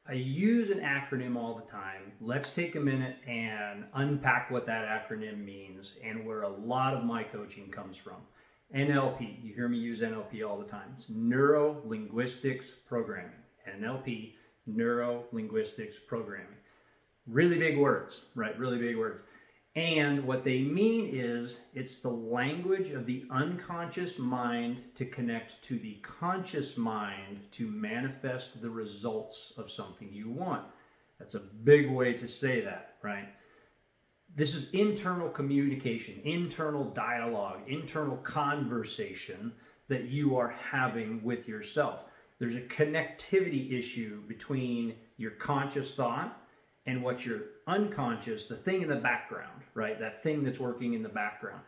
I use an acronym all the time. Let's take a minute and unpack what that acronym means and where a lot of my coaching comes from. NLP, you hear me use NLP all the time. It's Neuro Linguistics Programming. NLP, Neuro Linguistics Programming. Really big words, right? Really big words. And what they mean is it's the language of the unconscious mind to connect to the conscious mind to manifest the results of something you want. That's a big way to say that, right? This is internal communication, internal dialogue, internal conversation that you are having with yourself. There's a connectivity issue between your conscious thought and what your unconscious, the thing in the background, right? That thing that's working in the background.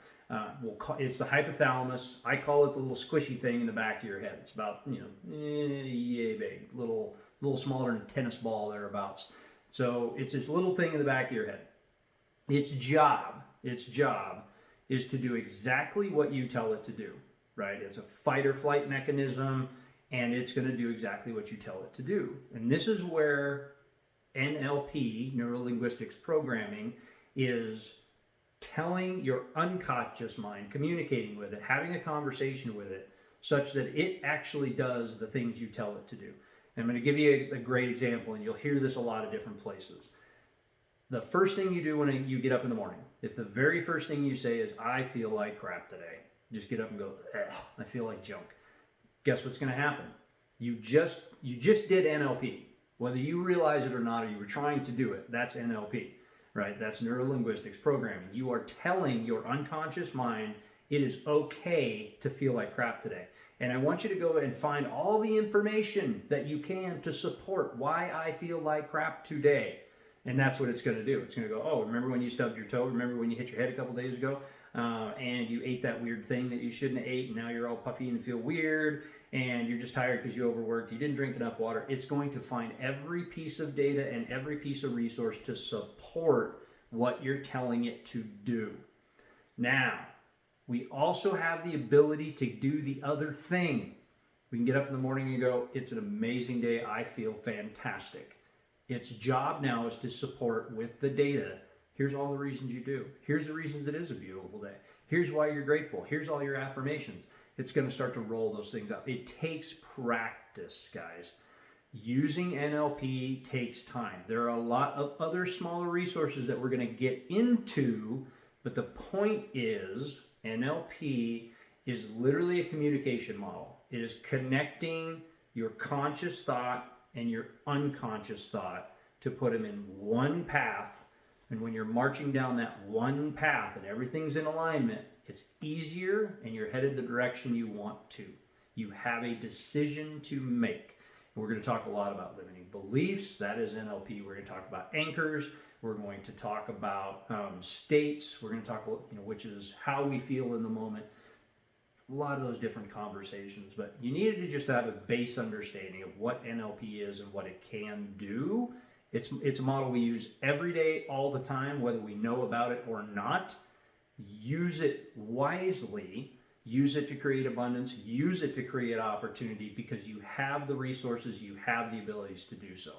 It's the hypothalamus. I call it the little squishy thing in the back of your head. It's about, yay big, little smaller than a tennis ball thereabouts. So it's this little thing in the back of your head. Its job is to do exactly what you tell it to do, right? It's a fight or flight mechanism, and it's going to do exactly what you tell it to do. And this is where NLP, Neuro-Linguistics Programming, is telling your unconscious mind, communicating with it, having a conversation with it, such that it actually does the things you tell it to do. And I'm going to give you a great example, and you'll hear this a lot of different places. The first thing you do when you get up in the morning, if the very first thing you say is, I feel like crap today, just get up and go, I feel like junk. Guess what's going to happen? You just did NLP. Whether you realize it or not, or you were trying to do it, that's NLP, right? That's Neuro-Linguistics Programming. You are telling your unconscious mind it is okay to feel like crap today. And I want you to go and find all the information that you can to support why I feel like crap today. And that's what it's going to do. It's going to go, oh, remember when you stubbed your toe? Remember when you hit your head a couple days ago? And you ate that weird thing that you shouldn't have ate, and now you're all puffy and feel weird, and you're just tired because you overworked, you didn't drink enough water. It's going to find every piece of data and every piece of resource to support what you're telling it to do. Now, we also have the ability to do the other thing. We can get up in the morning and go, it's an amazing day, I feel fantastic. Its job now is to support with the data. Here's all the reasons you do. Here's the reasons it is a beautiful day. Here's why you're grateful. Here's all your affirmations. It's going to start to roll those things out. It takes practice, guys. Using NLP takes time. There are a lot of other smaller resources that we're going to get into, but the point is NLP is literally a communication model. It is connecting your conscious thought and your unconscious thought to put them in one path. And when you're marching down that one path and everything's in alignment, it's easier and you're headed the direction you want to. You have a decision to make. And we're going to talk a lot about limiting beliefs. That is NLP. We're going to talk about anchors. We're going to talk about states. We're going to talk, which is how we feel in the moment. A lot of those different conversations, but you needed to just have a base understanding of what NLP is and what it can do. It's a model we use every day, all the time, whether we know about it or not. Use it wisely. Use it to create abundance. Use it to create opportunity because you have the resources, you have the abilities to do so.